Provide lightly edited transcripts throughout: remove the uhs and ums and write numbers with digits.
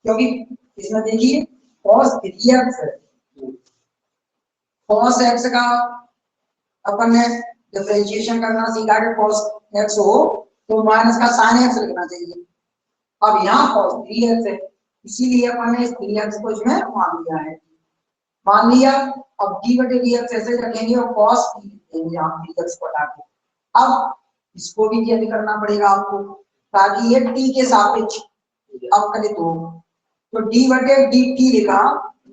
क्योंकि इसमें देखिए cos 3x है, cos x का अपन ने डिफरेंशिएशन करना सीखा कि cos x हो तो माइनस का sin x लिखना चाहिए। अब यहाँ cos 3x है, इसीलिए अपन ने इस 3x को इसमें मान लिया है, मान लिया। अब d बटे dx ऐसे रखेंगे और cos t लिखेंगे यहाँ dx को हटा के। अब इसको भी चेंज करना पड़ेगा आपको ताकि ये t के सापेक्ष अवकलित हो। तो d बटे dt लिखा,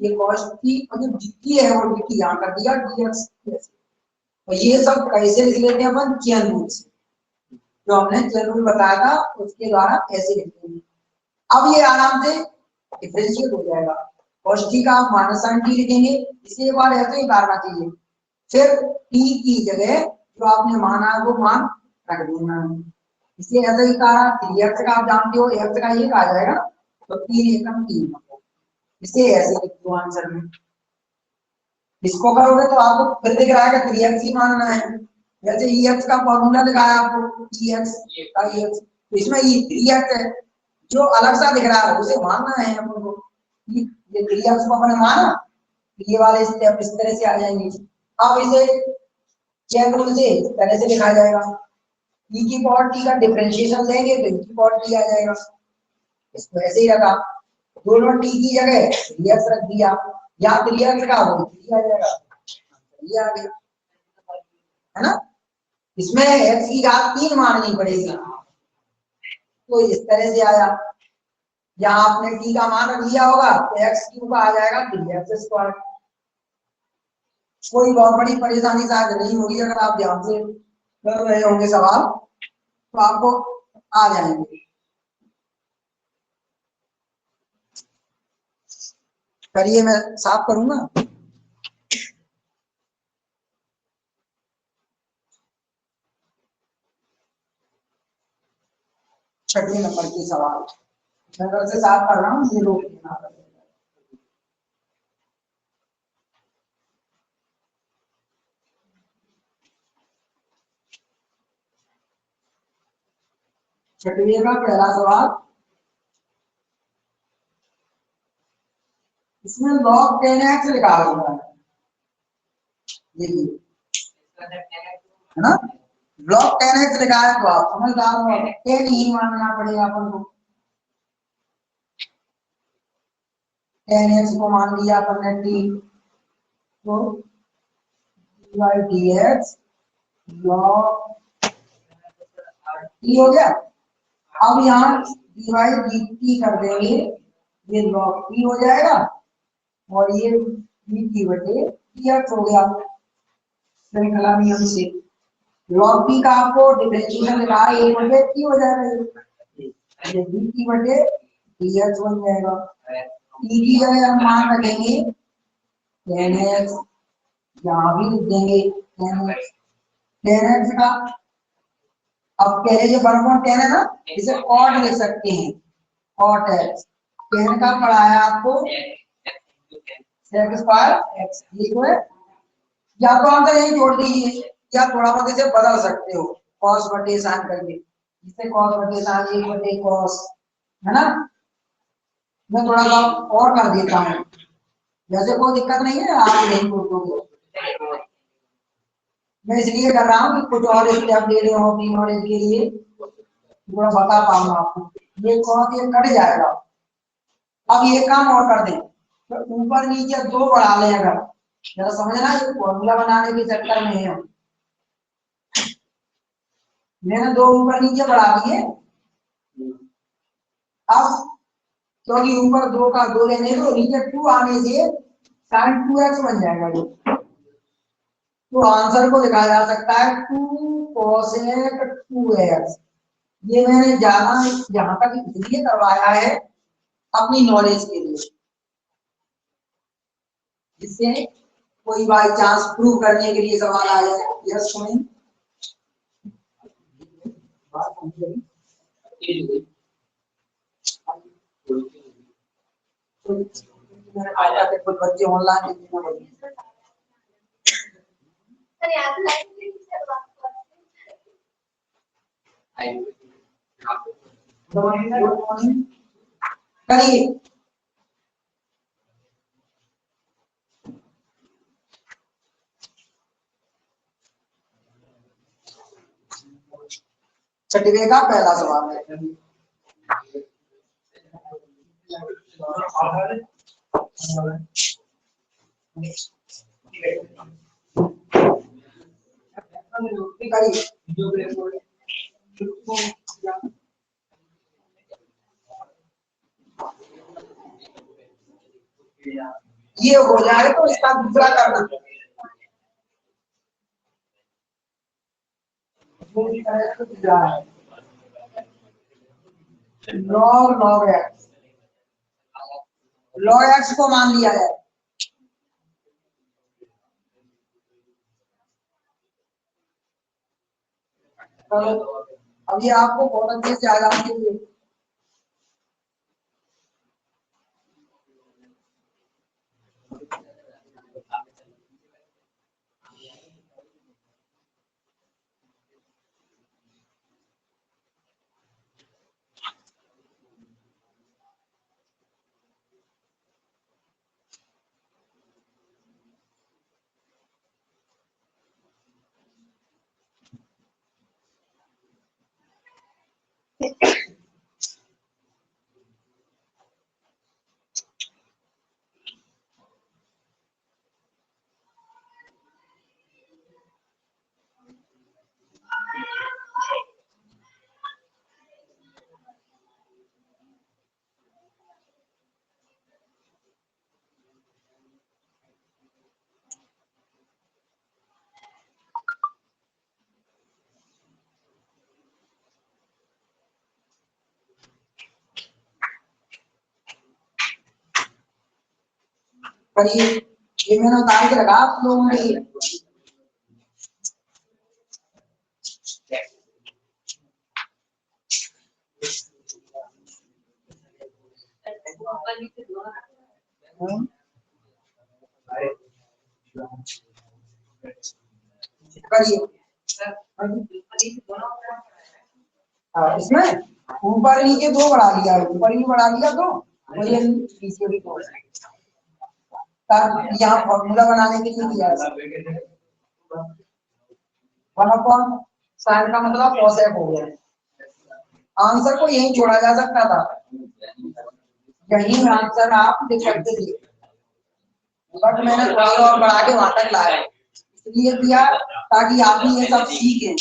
ये cos t और जो dt है वो dt यहाँ कर दिया dx। तो ये सब कैसे लिख लेते हैं अपन, चेन रूल से, जो हमने चेन रूल बताया था उसके द्वारा ऐसे लिखते हैं। अब ये आराम से डिफरेंशिएट हो जाएगा। cos t का आप माइनस साइन t लिखेंगे, इसे एक बार ऐसे ही करना चाहिए, फिर t की जगह जो आपने माना है वो मान रख देना है। इसे ऐसे ही कहा 3x का आप जानते हो x का ये कहा जाएगा, तो 3 एकम 3, इसे ऐसे लिख दो आंसर में। इसको करोगे तो आपको फिर दिख रहा है कि 3x ही मानना है। जैसे ex का फॉर्मूला दिखाया आपको, ex का ex, तो इसमें ये 3x है, जो अलग सा दिख रहा है उसे मानना है अपन को। ये 3x को अपन माना, ये वाले स्टेप इस तरह से आ जाएंगे। अब इसे चेन रूल से इस तरह से लिखा जाएगा, e की पावर t का डिफरेंशिएशन लेंगे तो e की पावर t आ जाएगा। इसको ऐसे ही रखा, दोनों t की जगह 3x रख दिया, या 3x का वो 3 आ जाएगा, ये आ गया, है ना। इसमें x की घात 3 माननी पड़ेगी, तो इस तरह से आया। यहाँ आपने t का मान रख लिया होगा तो x क्यूब का आ जाएगा 3x स्क्वायर। कोई बहुत बड़ी परेशानी शायद नहीं होगी, अगर आप ध्यान से कर रहे होंगे सवाल तो आपको आ जाएंगे। करिए, मैं साफ करूंगा। छठवें नंबर के सवाल मैं घर से साफ कर रहा हूँ, ये रोक देना। छठवें का पहला सवाल, इसमें log 10x लिखा हुआ है, देखिए, है ना। log 10x लिखा है तो आप समझदार हो, 10 ही मानना पड़ेगा अपन को। 10x को मान लिया अपन ने t, तो dx log t हो गया। अब यहाँ डिवाइड dt कर देंगे, ये log t हो जाएगा और ये dt बटे dx हो गया श्रृंखला नियम से। log t का आपको डिफरेंशिएशन लिखा है, 1 बटे t हो जाएगा, ये dt बटे dx बन जाएगा। t की जगह हम मान रखेंगे 10x, यहाँ भी लिख देंगे 10x का। अब पहले जो वर्गमूल 10 है ना, इसे cot लिख सकते हैं, cot x। 10 का पढ़ाया आपको sec स्क्वायर x, ठीक है। या तो आप यही जोड़ दीजिए या थोड़ा बहुत इसे बदल सकते हो cos बटे sin करके, जिससे cos बटे sin 1 बटे cos, है ना। मैं थोड़ा सा और कर देता हूँ, जैसे कोई दिक्कत नहीं है, आप नहीं बोलोगे। मैं इसलिए कर रहा हूँ कि कुछ और स्टेप ले रहे हो अपनी नॉलेज के लिए, थोड़ा बता पाऊंगा आपको। ये cos ये कट जाएगा। अब ये काम और कर दें, तो ऊपर नीचे 2 बढ़ा लें, अगर जरा समझना, ये फॉर्मूला बनाने के चक्कर में है, मैंने 2 ऊपर नीचे बढ़ा दिए। अब क्योंकि ऊपर 2 का 2 लेने दो, नीचे 2 आने से sin 2x बन जाएगा ये। तो आंसर को लिखा जा सकता है 2 cosec 2x। ये मैंने जाना यहाँ तक इसलिए करवाया है अपनी नॉलेज के लिए, जिससे कोई बाई चांस प्रूव करने के लिए सवाल आ जाए। यस सुनिए, मेरे फायदा के कुछ बच्चे ऑनलाइन करिए। छठवें का पहला सवाल है। ये हो जाए तो इसका दूसरा करना। लॉग एक्स, लॉग एक्स को मान लिया है। अब ये आपको बहुत अच्छे से आ जाने के लिए करिए। ये मैंने उतार के लगा आप लोगों के लिए। करिए इसमें ऊपर नीचे दो बढ़ा लिया, ऊपर भी बढ़ा लिया तो और ये नीचे भी दो। यहाँ फॉर्मूला बनाने के लिए किया है। 1 साइन का मतलब कॉसेक हो गया। आंसर को यहीं छोड़ा जा सकता था, यही आंसर आप लिख सकते थे, बट मैंने थोड़ा और बढ़ा के वहां तक लाया, इसलिए किया ताकि आप भी ये सब सीखें।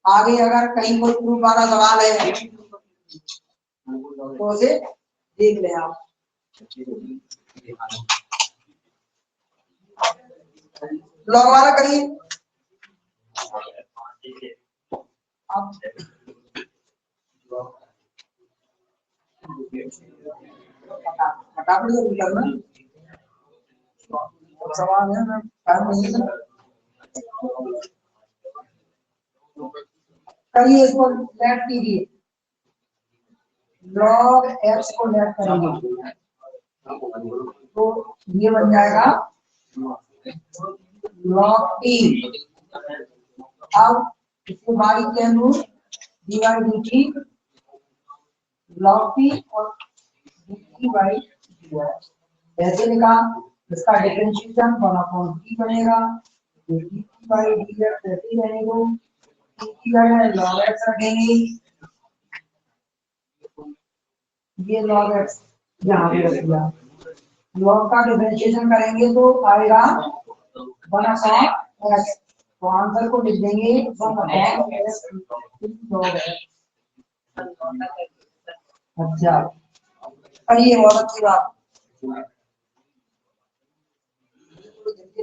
आगे अगर कहीं कोई प्रूफ वाला सवाल है तो उसे देख लें आप। लॉग वाला करिए आप। फटाफट जरूर करना, सवाल है मैं टाइम नहीं है। करिए इसको लेट कीजिए, लॉग एक्स को लेट करेंगे तो ये बन जाएगा लॉग टी। अब इसको बारीक के अनुरूप डिवाइड डी लॉग टी और डी बाई डी ऐसे लिखा। इसका डिफरेंशिएशन 1/t बनेगा, डी बाई डी एक्स ऐसे ही रहेगा, की जगह लॉग एक्स रखेंगे, ये लॉग एक्स यहाँ पे रख दिया। लॉग का डिफरेंशिएशन करेंगे तो आएगा 1/x, तो आंसर को लिख देंगे 1/x लॉग एक्स। अच्छा, और ये बहुत अच्छी बात,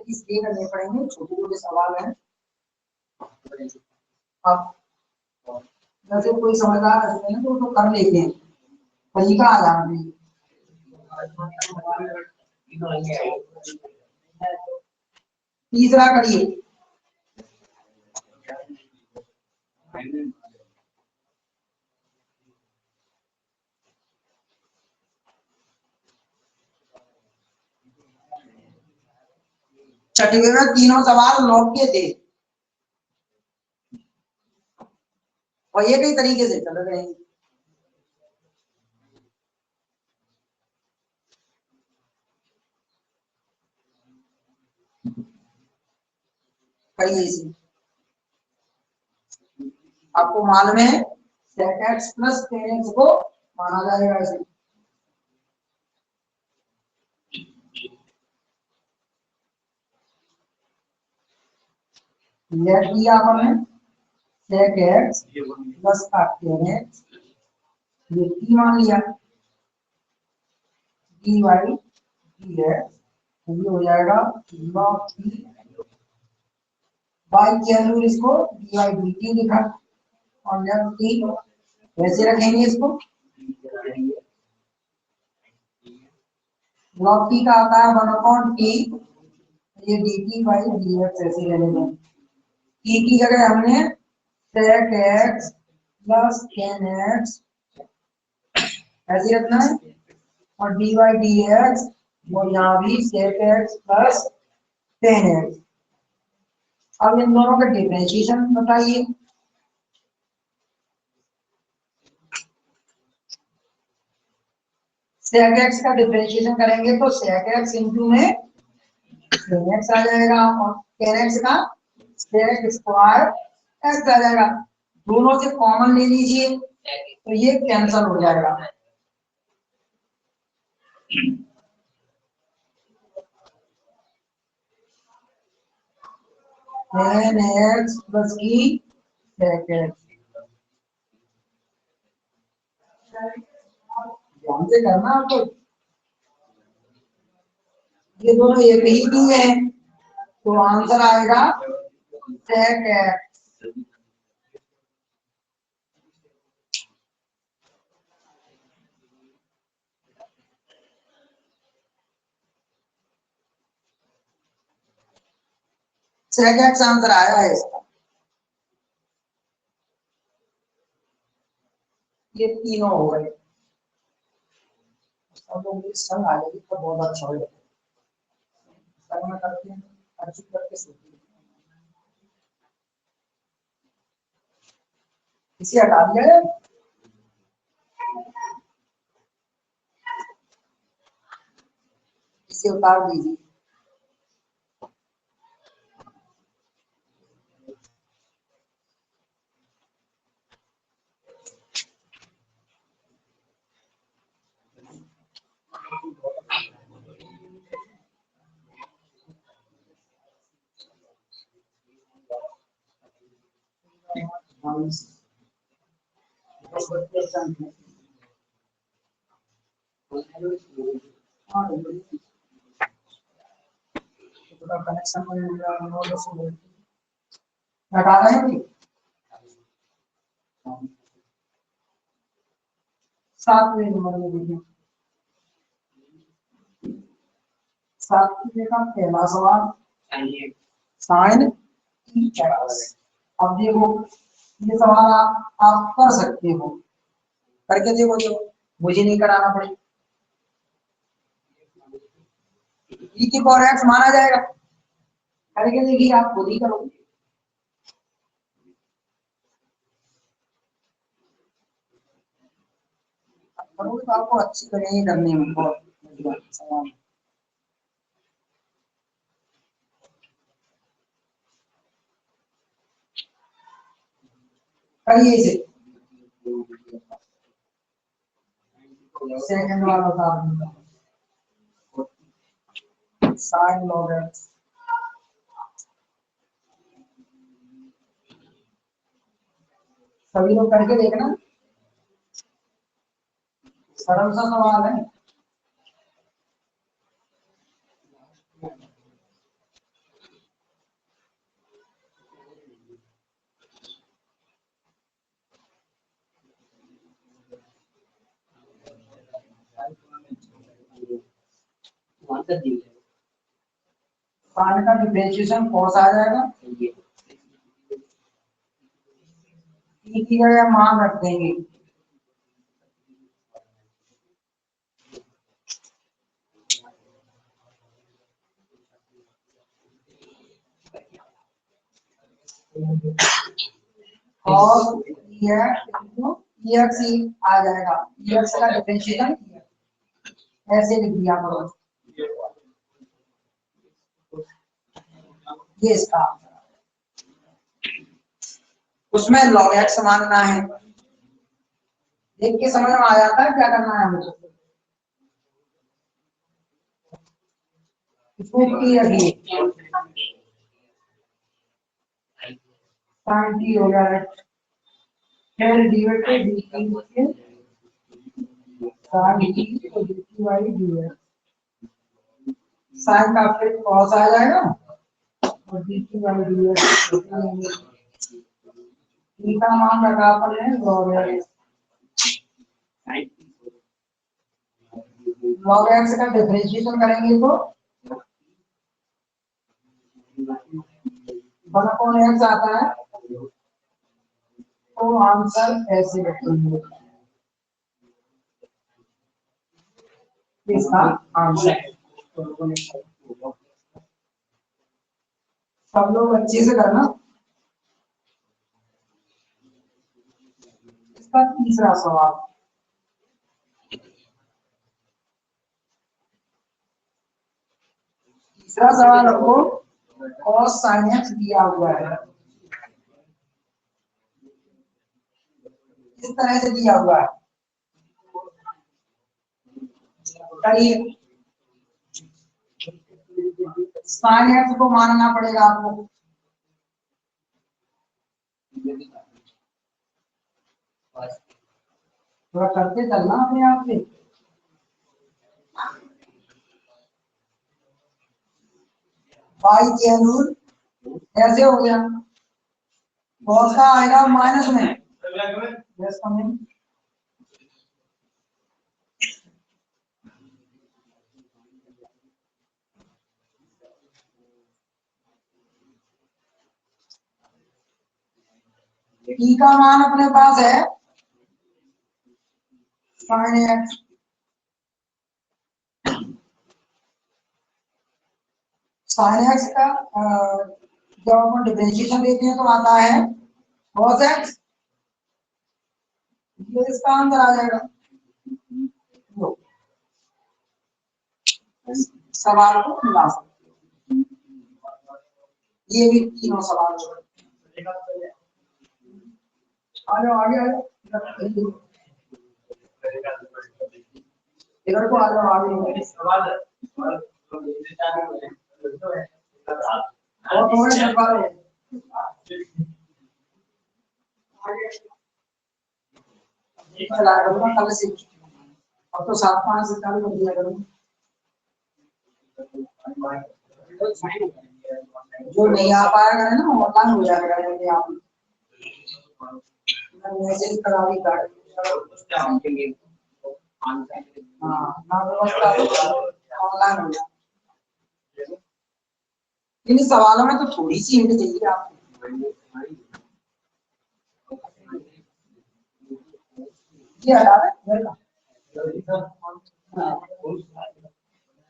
इसलिए करने पड़ेंगे, छोटे छोटे सवाल हैं। अब वैसे कोई समझदार रहते हैं तो कर लेते हैं, तरीका आ जाना चाहिए। तीसरा करिए, छठवें में तीनों सवाल लॉग के थे और ये कई तरीके से चल रहे हैं। करिए इसे, आपको मालूम है sec x plus tan x को माना जाएगा ऐसे। यह दिया हमने sec x plus tan x, ये t मान लिया, dy dx ये हो जाएगा log t बाई के अनुरूप इसको dy dt लिखा और log t वैसे रखेंगे इसको। log t का आता है 1/t, ये dt बाई dx ऐसे रहेगा। t की जगह हमने sec x plus tan x ऐसे रखना है और dy dx वो यहाँ भी sec x plus tan x। अब इन दोनों का डिफरेंशिएशन बताइए। sec x का डिफरेंशिएशन करेंगे तो sec x इंटू में tan x आ जाएगा और tan x का sec स्क्वायर x आ जाएगा। दोनों से कॉमन ले लीजिए तो ये कैंसल हो जाएगा। tan x प्लस की sec x ध्यान से करना आपको, ये दोनों एक ही की है तो आंसर आएगा sec x। sec x answer आया है इसका। ये तीनों हो गए, सब लोग संग आ जाएगी तो बहुत अच्छा होगा। संग में करते हैं अच्छी करके सोचते हैं। इसे हटा दिया है, इसे उतार दीजिए। कनेक्शन हटा रहे हैं 7वें नंबर में देखिए, 7वें का पहला सवाल साइन x। अब देखो ये सवाल आप कर सकते हो, करके देखो तो मुझे नहीं कराना पड़े। e की पावर x माना जाएगा, करके देखिए आप खुद ही करोगे। करोगे तो आपको अच्छी लगेगी करने में, बहुत सवाल। करिए इसे, सेकंड वाला बता दूंगा साइन लॉग x। सभी लोग करके देखना, सरल सा सवाल है। साइन का डिफरेंशिएशन कॉस आ जाएगा, e की जगह मान रख देंगे और ex आ जाएगा। ex का डिफरेंशिएशन ऐसे लिख दिया करो, ये इसका उसमें log x मानना है। देख के समझ में आ जाता है क्या करना है मुझे। इसको क्लियर ही sin t हो गया है फिर डिवाइड dt के sin t तो dt बाई dx sin का फिर cos आ जाएगा और dt बाई dx t का मान लगा अपन ने log x का डिफरेंशिएशन करेंगे तो 1/x आता है तो आंसर ऐसे लिखेंगे इसका आंसर। सब लोग अच्छे से करना। इसका तीसरा सवाल, तीसरा सवाल आपको cos sin x दिया हुआ है, इस तरह से दिया हुआ है। करिए sin x को मानना पड़ेगा आपको। थोड़ा करते चलना अपने आप से। बाई चेन रूल ऐसे हो गया, cos का आएगा माइनस में, यस कमिंग t का मान अपने पास है sin x, sin x का जब हम डिफरेंशिएशन देते हैं तो आता है cos x, ये इसका आंसर आ जाएगा। सवाल को मिला सकते, ये भी तीनों सवाल आ जाओ आगे इधर को आ जाओ आगे सवाल और थोड़े सवाल चला करूँगा कल से, अब तो 7-5 से चालू कर दिया करूँगा। जो नहीं आ पाएगा ना ऑनलाइन हो जाएगा, आप मैसेज करा भी कार्ड ऑनलाइन हो जाए। इन सवालों में तो थोड़ी सी हिंट चाहिए आपको। ये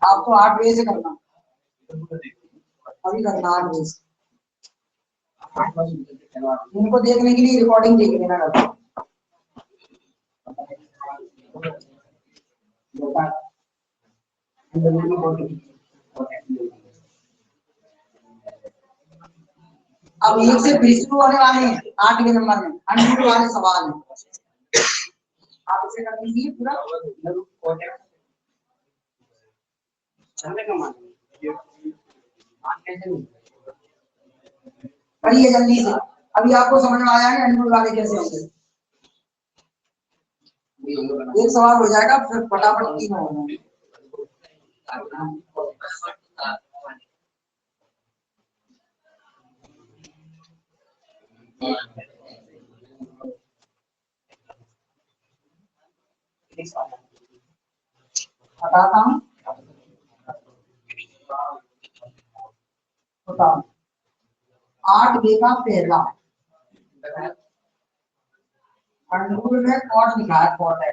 आपको 8 बजे से करना, अभी करना 8 बजे से। इनको देखने के लिए रिकॉर्डिंग देख लेना करता। अब 1 से 20 शुरू होने वाले हैं 8वें नंबर में, 100 वाले सवाल हैं, आप इसे कर लीजिए पूरा। पढ़िए जल्दी से, अभी आपको समझ में आया है 100 वाले कैसे होंगे। एक सवाल हो जाएगा फिर फटाफट 3 होंगे। बताता हूँ, बताओ 8 का पहला अंडरवुड में कॉट लिखा है, कॉट है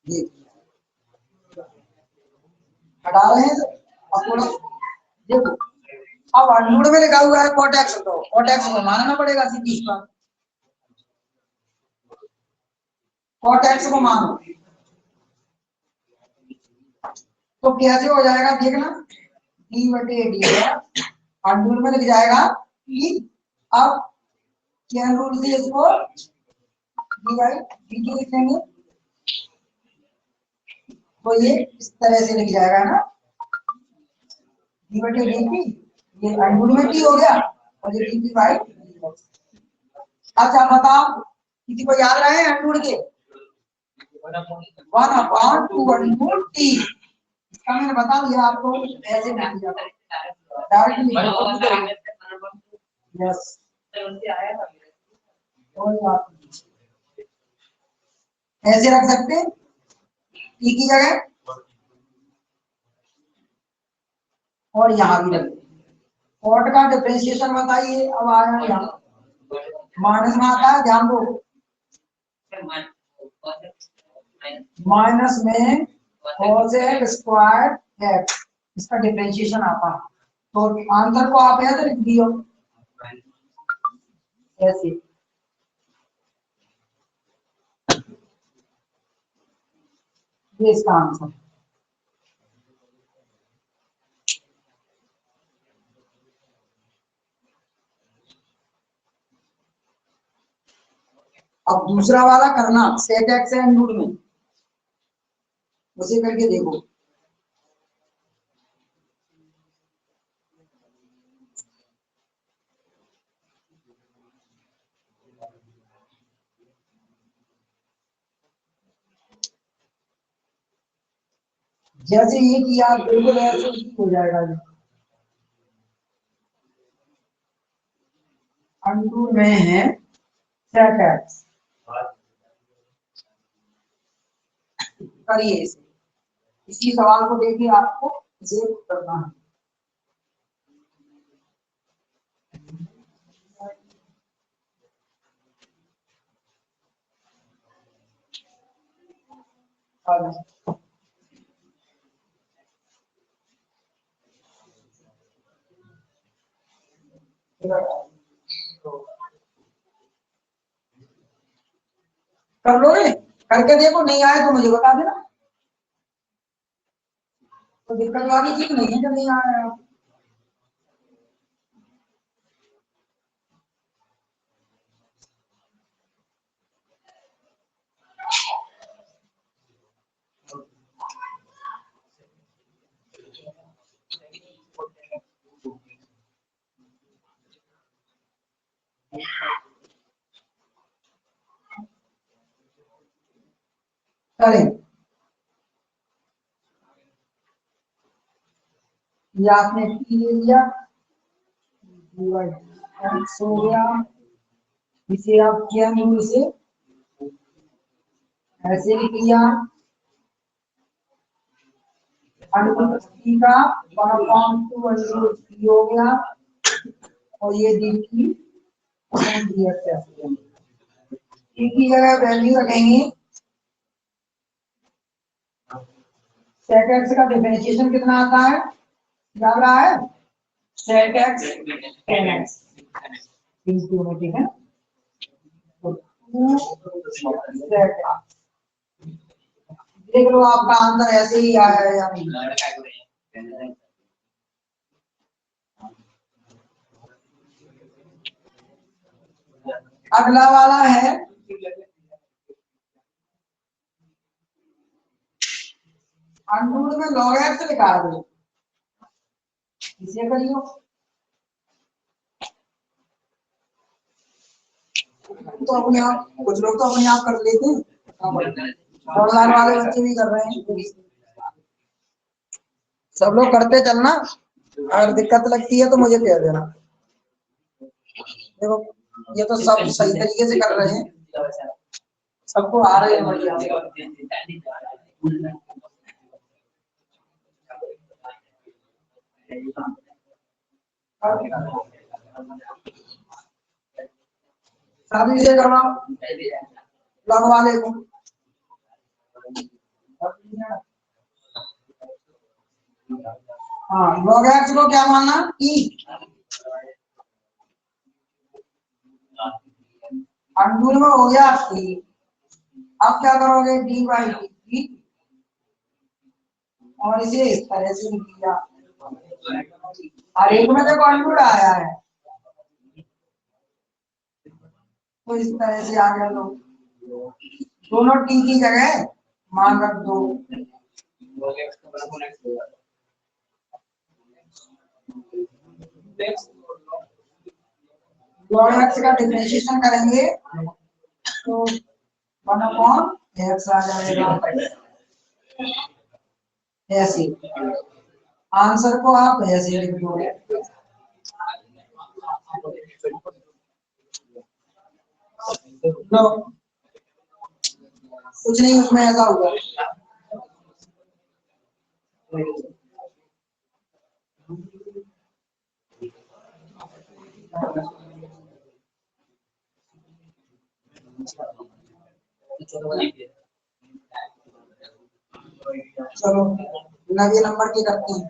ये हटा रहे हैं। अब थोड़ा देखो, अब अंडरवुड में लिखा हुआ है कॉट एक्स, तो कॉट एक्स को मानना पड़ेगा सीधी सी बात, कॉट एक्स को मानो तो कैसे हो जाएगा देखना, d/d है अंडरवुड में लिख जाएगा ठीक, अब चेन रूल से इसको डी लिख देंगे, तो ये इस तरह से लिख जाएगा ना, डी बटे डी टी, ये अंडूर में टी हो गया और ये डी टी बाई। अच्छा बताओ, किसी को याद रहे अंडूर के? 1/2 अंडूर टी, इसका मैंने बता दिया आपको, ऐसे नहीं जाता डायरेक्टली। यस, ऐसे रख सकते टी की जगह, और यहाँ भी रख, कॉट का डिफरेंशिएशन बताइए। अब आया यहाँ माइनस में आता है, ध्यान दो, माइनस में cos x स्क्वायर x, इसका डिफरेंशिएशन आता है, तो आंसर को आप ऐसे लिख दियो, ऐसे। ये इसका आंसर। अब दूसरा वाला करना सेट एक्स एंड नूड में, उसे करके देखो। जैसे ये किया बिल्कुल ऐसे ही हो जाएगा, ये अंडूर में है सेट एक्स, करिए इसे, इसी सवाल को देखिए, आपको इसे करना है। कर लोगे, करके देखो, नहीं आए तो मुझे बता देना, तो दिक्कत वाली चीज नहीं है जब नहीं आया। करें, ये आपने टी ले लिया, एक्स हो गया, इसे आप क्या नहीं, इसे ऐसे ही किया, टी का 1/2 टी हो गया, और ये डी की की जगह वैल्यू रखेंगे, सेट एक्स का डिफरेंशिएशन कितना आता है, याद रहा है, सेट एक्स टेन एक्स, ठीक है, देख लो आपका आंसर ऐसे ही आया है या नहीं। अगला वाला है अंडूर में लॉग एक्स लिखा है, इसे करियो, तो अपने आप, कुछ लोग तो अपने आप कर लेते हैं, ऑनलाइन वाले बच्चे भी कर रहे हैं, सब लोग करते चलना, अगर दिक्कत लगती है तो मुझे कह देना। देखो ये तो सब सही तरीके से कर रहे हैं, सबको आ रहे हैं बढ़िया। शादी से करवाओ लॉग वाले को, हाँ लॉग एक्स को क्या मानना, ई अंडूर में हो गया टी, अब क्या करोगे, डी बाई डी, और इसे इस तरह से लिख दिया, और एक में देखो अंडूर आया है, तो इस तरह से आ गया। लोग दोनों टी की जगह मान रख दो। लॉग एक्स का डिफरेंशिएशन करेंगे तो 1/x आ जाएगा। ऐसे आंसर को आप ऐसे लिख दो। कुछ नहीं उसमें ऐसा होगा। चलो नए नंबर की करते हैं।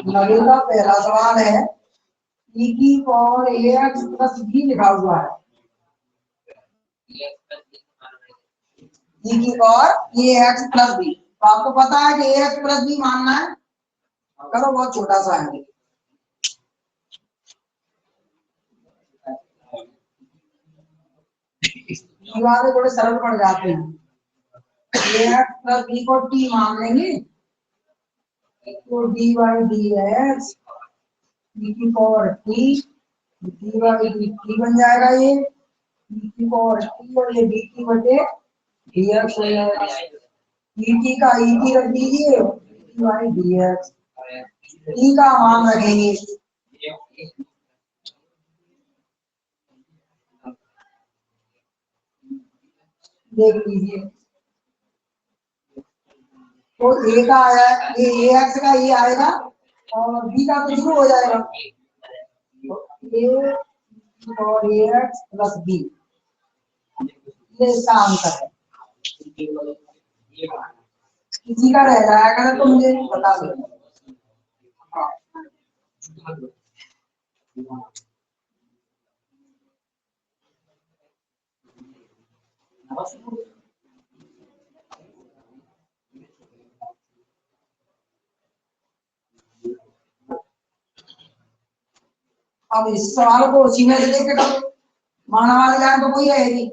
नवे का पहला सवाल है e की पावर ax प्लस b लिखा हुआ है। e की पावर ax प्लस b, तो आपको पता है कि ax प्लस b मानना है। करो बहुत छोटा सा है। दीवारें थोड़े सरल पड़ जाते हैं। ax प्लस b को t मान लेंगे तो dy dx e की पावर t dy dt बन जाएगा। ये e की पावर t और ये dt बटे dx हो जाएगा। et का et रख दीजिए dy dx। t का मान रखेंगे देख लीजिए तो a का आया, ये ax का ये आएगा और b का तो शुरू हो जाएगा। तो a और ax प्लस b ये इसका आंसर है। किसी का रह जाएगा तो मुझे बता दो। अब इस सवाल को उसी में से लेके करो, माना वाले जाए तो कोई रहेगी।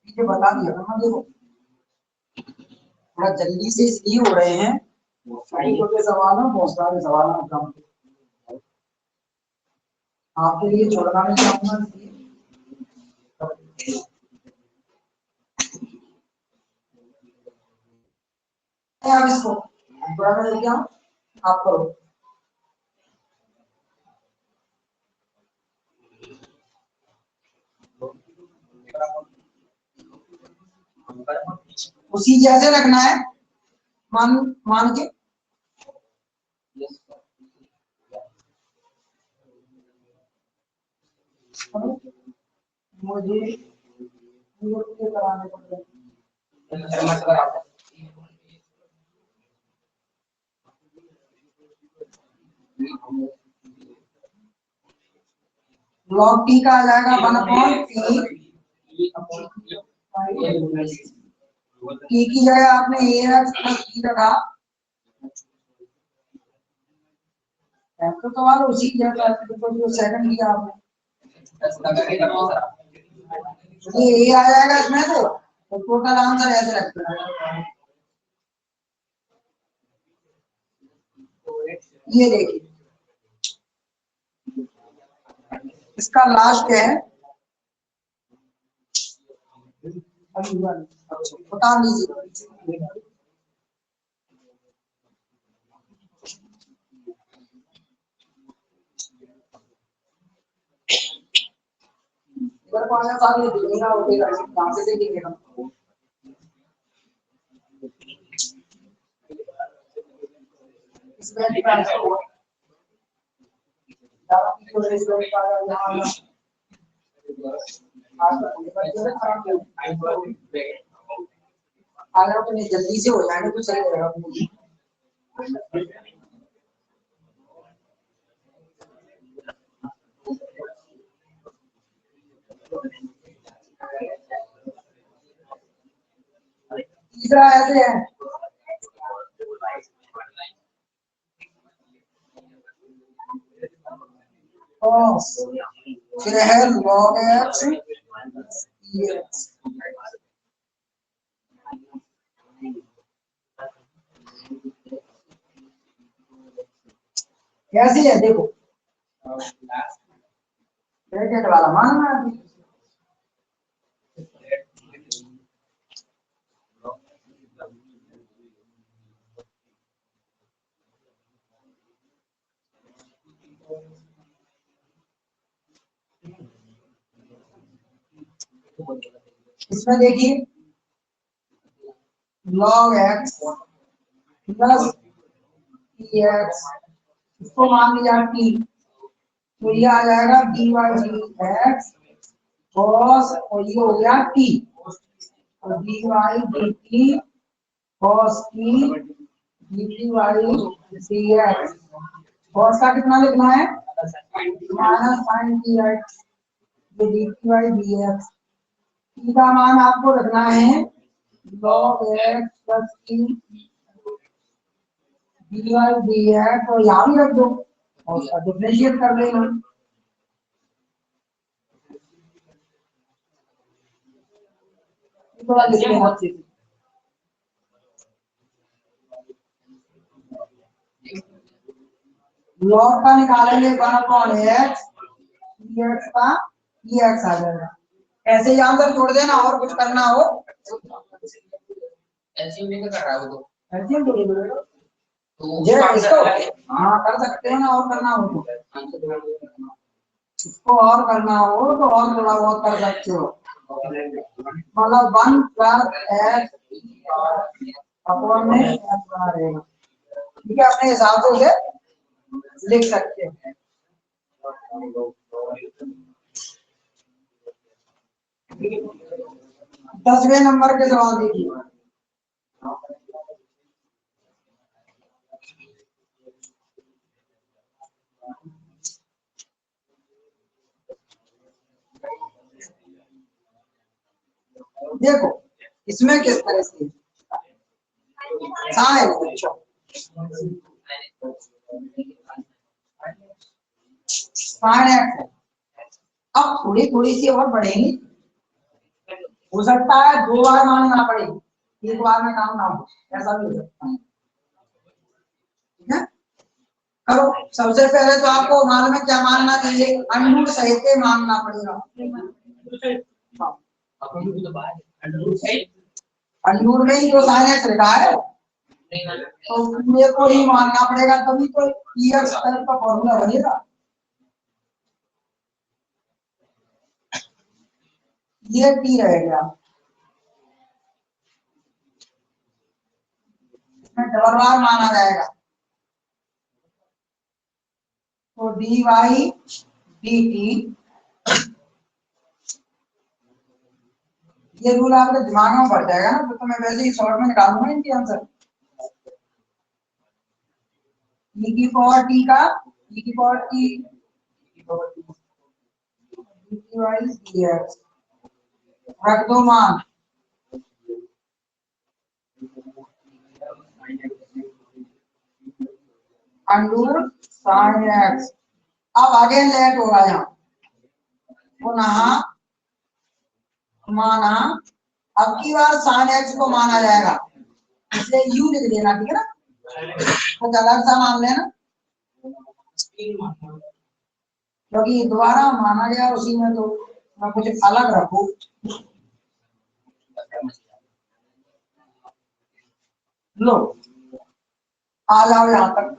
ये बता दिया था ना। देखो थोड़ा जल्दी से इसलिए हो रहे हैं, छोटे सवाल है, बहुत सारे सवाल है। आपके लिए छोड़ना नहीं चाहूंगा। आप इसको थोड़ा मैं लेके आऊं, आप करो। उसी जैसे रखना है, मान मान के। मुझे कराने पड़ेंगे। log t का आ जाएगा 1/t। t की जगह आपने ax प्लस b रखा, तो सवाल उसी जैसा जो सेकंड किया आपने। ये आ जाएगा इसमें तो टोटल आंसर ऐसे रखते हैं। ये देखिए इसका लास्ट है, बता लीजिए। इधर पानी साथ में दिखेगा, उठेगा, कहां से दिखेगा? इसमें ट्रांसफर हुआ ज्यादा की वजह से आ गया यहां आगे तो नहीं जल्दी से हो जाएगा तो सही रहेगा। तीसरा ऐसे है, फिर है log x dx। कैसी है देखो, ब्रैकेट वाला मानना है। इसमें देखिए log x प्लस dx, इसको मान लिया t, तो ये आ जाएगा dy dx cos, और ये हो गया t, और dy dt cos t dt dx। cos का कितना लिखना है, माइनस साइन t x, ये dt dx। t का मान आपको रखना है log x plus t dy dx, और यहाँ भी रख दो और उसका डिफरेंशिएट कर देना। थोड़ा लिखते हैं अच्छे से। log का निकालेंगे 1/x, dx का dx आ जाएगा। ऐसे ही आंसर छोड़ देना, और कुछ करना हो एलसीएम लेकर कर रहा हो तो एलसीएम तो ये इसको हाँ कर सकते हैं ना, और करना हो तो इसको और करना हो तो और थोड़ा बहुत कर सकते हो, मतलब 1 प्लस x अपॉन में x बना रहेगा। ठीक है, अपने हिसाब से लिख सकते हैं। दसवें नंबर के सवाल देखिए, देखो इसमें किस तरह से साइन x, अब थोड़ी थोड़ी सी और बढ़ेगी, हो सकता है 2 बार मानना पड़े, 1 बार में काम ना हो, ऐसा भी हो सकता है। ठीक है, करो। सबसे पहले तो आपको मालूम है क्या मानना चाहिए, अंडूर सहित मानना पड़ेगा। अंडूर में ही तो साइन एक्स लिखा है, तो पूरे को ही मानना पड़ेगा, तभी तो एक्स तरफ का फॉर्मूला बनेगा। ये टी रहेगा, इसमें डबल बार माना जाएगा, तो डी वाई डी टी, ये रूल आपके दिमाग में बढ़ जाएगा ना, तो मैं वैसे ही शॉर्ट में निकालूंगा इनके आंसर। e की पावर t का e की पावर t dx, रख दो मान, अंडूर साइन एक्स। अब आगे लेट होगा यहाँ, पुनः माना, अब की बार साइन एक्स को माना जाएगा, इसलिए यू लिख देना, ठीक है ना, कुछ अलग सा मान लेना, क्योंकि दोबारा माना गया उसी में, तो मैं कुछ अलग रखू। लो आ जाओ यहाँ तक,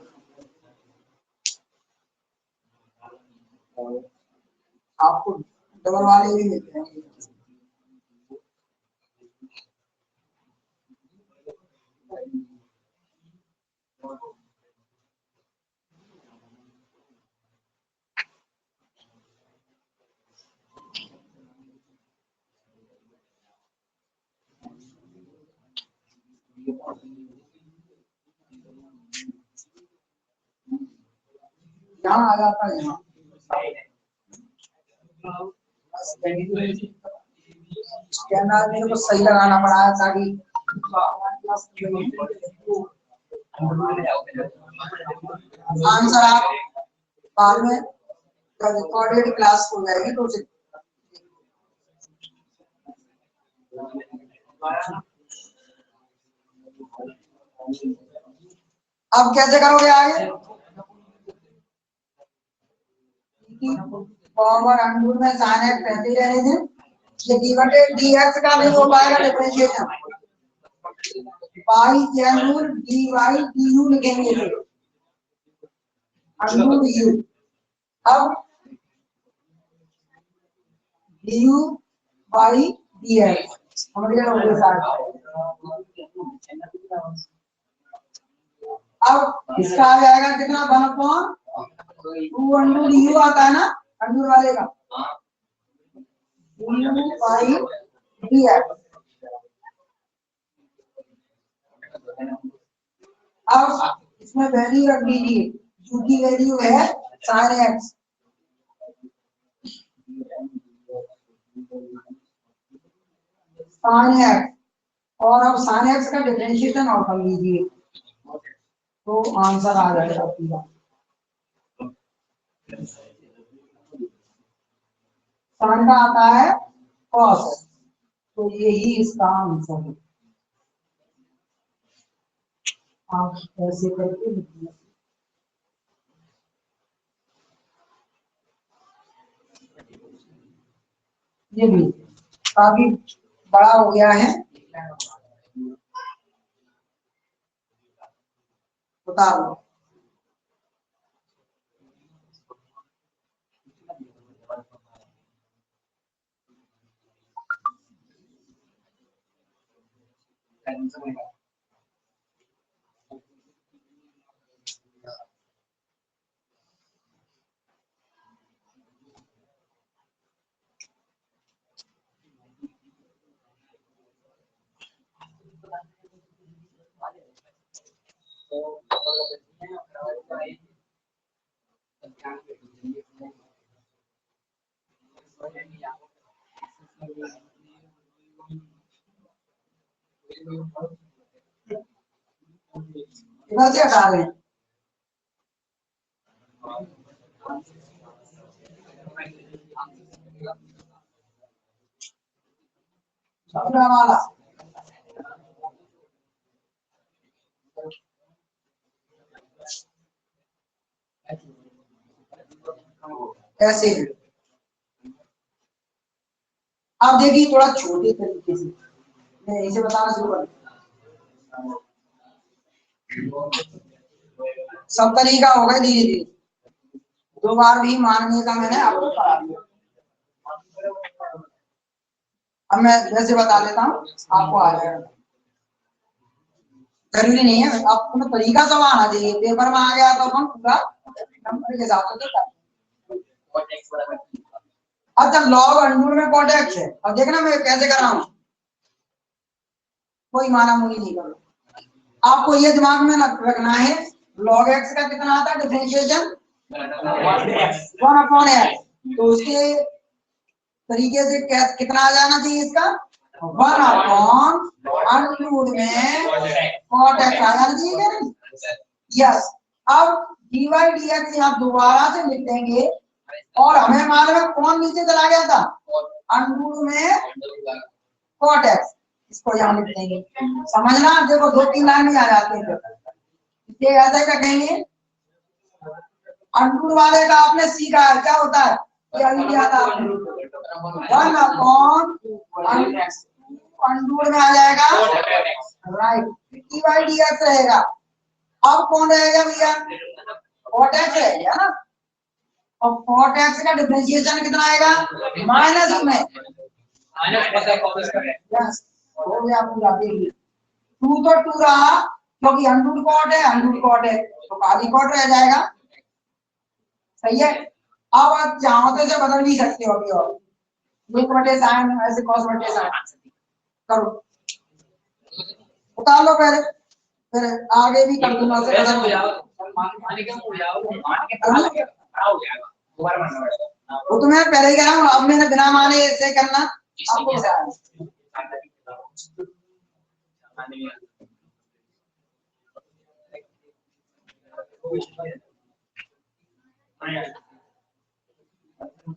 आपको डबल वाले भी मिलते हैं। यहाँ आ जाता है यहाँ कैमरा मेरे को सही लगाना पड़ा है ताकि आंसर आप बाद में रिकॉर्डेड क्लास हो जाएगी तो उसे अब कैसे करोगे आगे पावर अंडर में साइन एक्स रहते रहने दें ये डिवाइडेड dx का नहीं हो पाएगा डिफरेंशिएशन पाई जैनूल dy du लिखेंगे अंडर u अब du by dx समझ गए लोग साथ अब इसका आ जाएगा कितना 1/2 अंडर u आता है ना अंडर वाले का du by dx अब इसमें वैल्यू रख दीजिए u की वैल्यू है sin x sin x और अब sin x का डिफरेंशिएशन और कर लीजिए तो आंसर आ जाएगा पूरा sin का आता है cos तो यही इसका आंसर है आप ऐसे करके लिखिए ये भी काफी बड़ा हो गया है बता दो इधर से हटा रहे हैं अपना वाला ऐसे अब देखिए थोड़ा छोटे तरीके से मैं इसे बताना शुरू कर सब तरीका होगा धीरे धीरे दो बार भी मानने का मैंने आपको करा दिया अब मैं वैसे बता देता हूँ आपको आ जाएगा जरूरी नहीं है आपको तो तरीका सब आना चाहिए पेपर में आ गया तो हम पूरा नंबर के हिसाब से अब जब लॉग अंडर में cot x है अब देखना मैं कैसे कर रहा हूँ कोई माना मुनी नहीं कर आपको ये दिमाग में रखना है log x का कितना आता है डिफरेंशिएशन 1/x तो उसके तरीके से कितना आ जाना चाहिए इसका 1/अंडर में cot x आ जाना चाहिए क्या नहीं यस अब dy dx यहाँ दोबारा से लिख देंगे और हमें मालूम है कौन नीचे चला गया था अंडर में cot x इसको यहाँ लिख देंगे समझना देखो 2-3 लाइन में आ जाते हैं ये ऐसा क्या कहेंगे अंडर वाले का आपने सीखा है क्या होता है ये अभी किया था आपने 1/अंडर में आ जाएगा राइट dy dx रहेगा अब कौन रहेगा भैया cot x रहेगा ना और cot x का डिफरेंशिएशन कितना आएगा माइनस में यस हो गया पूरा देखिए 2 तो 2 रहा क्योंकि अंडर cot है तो खाली cot रह जाएगा सही है अब आप चाहो तो इसे बदल भी सकते हो अभी और 1/sin ऐसे cos/sin करो उतार लो पहले फिर आगे भी कर दूंगा से बदल हो जाओ मान के हो जाओ, मान के खड़ा हो जाएगा, दोबारा बनना पड़ेगा। वो तो मैं पहले ही कह रहा हूँ, अब मैंने बिना माने से करना आपको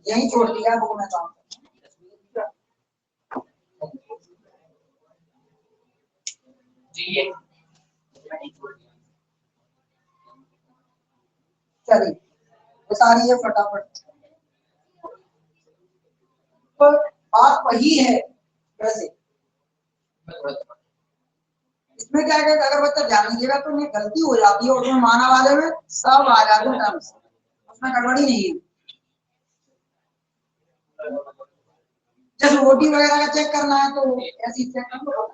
यही छोड़ दिया वो मैं काम। चलिए बता रही है फटाफट, पर बात वही है वैसे। इसमें क्या है, अगर बच्चा ध्यान दीजिएगा तो ये गलती हो जाती है, उसमें माना वाले में सब आ जाते हैं टर्म्स, उसमें गड़बड़ी नहीं है। जैसे रोटी वगैरह का चेक करना है तो ऐसी चेक कर लो।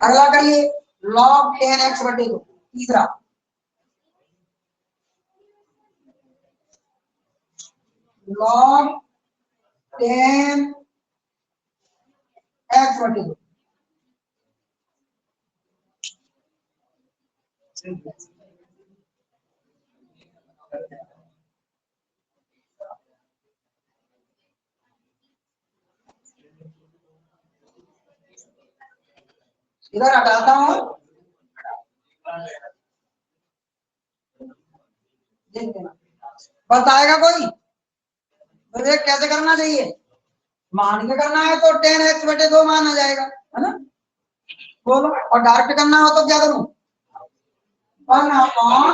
अगला करिए log 10x बटे 2, तीसरा log 10x बटे 2। इधर हटाता हूं, देख देना बताएगा कोई मुझे कैसे करना चाहिए। मान के करना है तो 10x बटे 2 माना जाएगा, है ना, बोलो। और डायरेक्ट करना हो तो क्या करूं, 1 अपॉन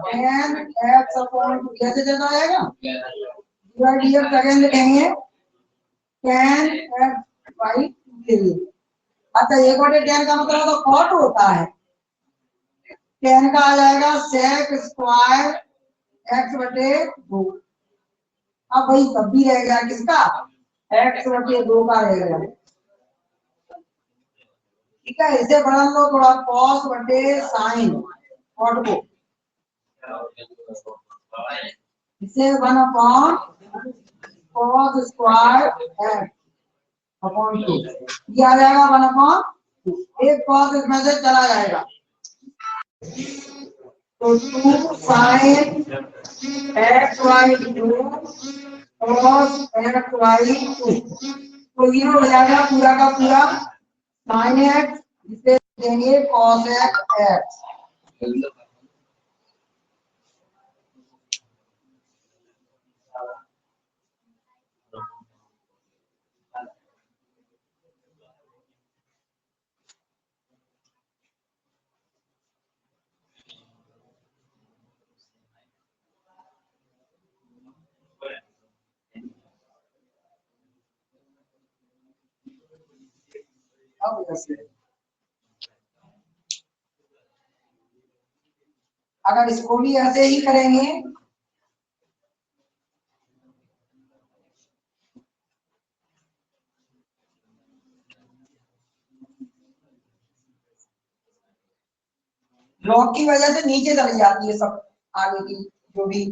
10x अपॉन 2 कैसे देना आएगा, डिवाइड सेकंड लिखेंगे 10x बाई 2 के लिए। अच्छा 1 बटे 10 का मतलब तो कॉट होता है, 10 का आ जाएगा sec स्क्वायर x बटे 2। अब भाई तब भी रह गया किसका, x बटे 2 का रह गया, ठीक है। इसे बढ़ा लो थोड़ा, cos बटे साइन कॉट को, इसे 1 upon cos square x upon 2 ये आ जाएगा 1 अपॉन 2। एक cos इसमें से चला जाएगा तो 2 sine x by 2 cos x by 2 तो ये हो जाएगा पूरा का पूरा साइन x, जिसे देंगे cos x। अगर इसको भी ऐसे ही करेंगे लॉग की वजह से नीचे चली जाती है सब आगे की जो भी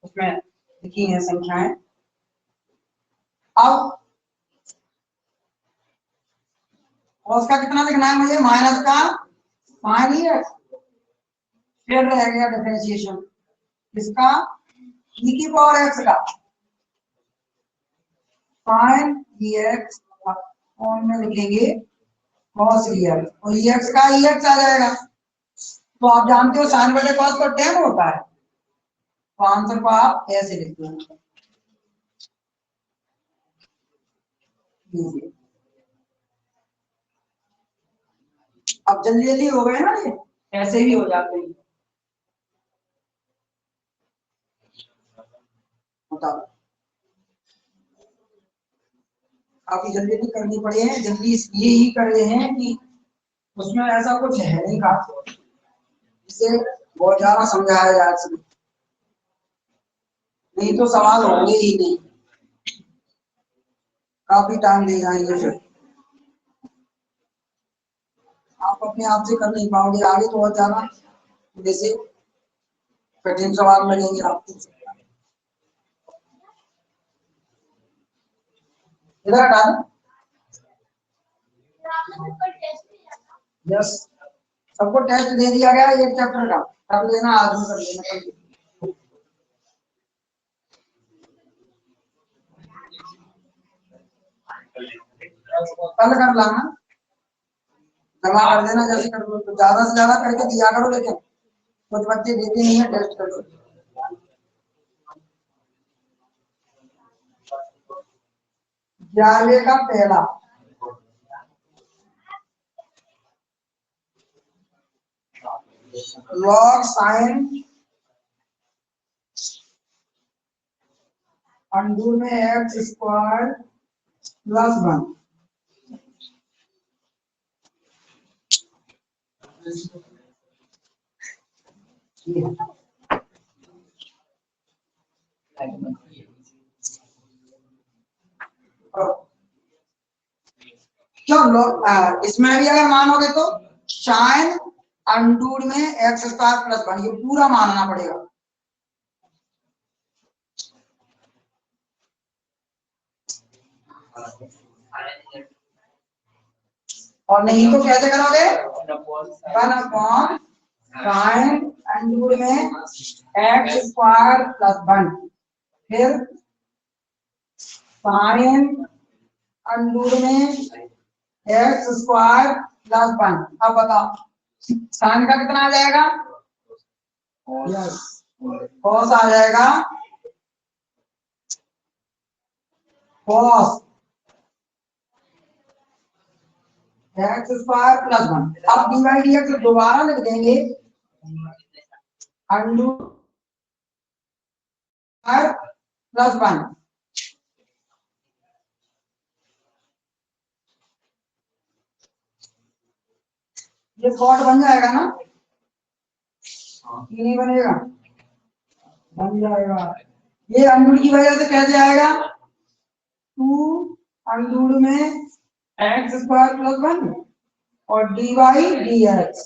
उसमें लिखी है संख्याएं। अब और उसका कितना लिखना है मुझे, माइनस का साइन ही है, फिर रह गया डिफरेंशिएशन इसका e की पावर x का साइन dx और में लिखेंगे cos dx और ex का ex आ जाएगा। तो आप जानते हो साइन बटे cos तो tan होता है, तो आंसर को आप ऐसे लिखते हैं। अब जल्दी जल्दी हो गए ना, ये ऐसे भी हो जाते हैं। काफी जल्दी जल्दी करनी पड़ी है, जल्दी इसलिए ही कर रहे हैं कि उसमें ऐसा कुछ है नहीं खास, इसे बहुत ज्यादा समझाया जा सके, नहीं तो सवाल होंगे ही नहीं, काफी टाइम ले जाएंगे, फिर आप अपने आप से कर नहीं पाओगे, आगे तो बहुत ज्यादा जैसे कठिन सवाल मिलेंगे आपको। इधर हटा दो। यस, सबको टेस्ट दे दिया गया एक चैप्टर का, कर लेना आज में, कर लेना कल। कल कर लाना, जमा कर देना जैसे कर दो, तो ज्यादा से ज्यादा करके दिया करो, लेकिन कुछ बच्चे देते नहीं है, टेस्ट करो। जावे का पहला लॉग साइन अंडू में एक्स स्क्वायर प्लस 1, चलो इसमें भी अगर मानोगे तो साइन अंडूड में एक्स स्क्वायर प्लस 1, ये पूरा मानना पड़ेगा। और नहीं तो कैसे करोगे, 1 साइन अंडूड में एक्स स्क्वायर प्लस 1, फिर साइन अंडूड में एक्स स्क्वायर प्लस 1। अब बताओ साइन का कितना आ जाएगा, कॉस आ जाएगा, कॉस एक्स स्क्वायर प्लस 1। अब डी बाई डी एक्स दोबारा लिख देंगे, अंडू प्लस 1, ये कॉट बन जाएगा ना, ये नहीं बनेगा, बन जाएगा। ये अंडूड की वजह से कैसे आएगा, 2 अंडूड में एक्स स्क्वायर प्लस 1 और D by D x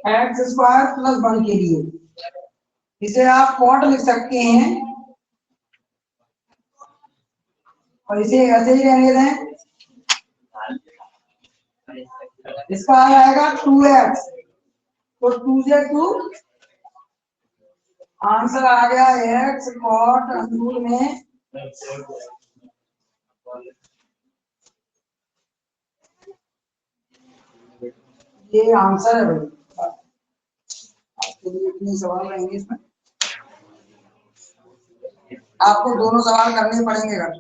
x square plus 1 के लिए, इसे आप कॉट लिख सकते हैं और इसे ऐसे ही रहने दें। इसका आ जाएगा 2x, तो 2 से 2 आंसर आ गया x कॉट अंडूड में ये आंसर है भाई। आपके लिए इतने सवाल रहेंगे इसमें, आपको दोनों सवाल करने पड़ेंगे घर।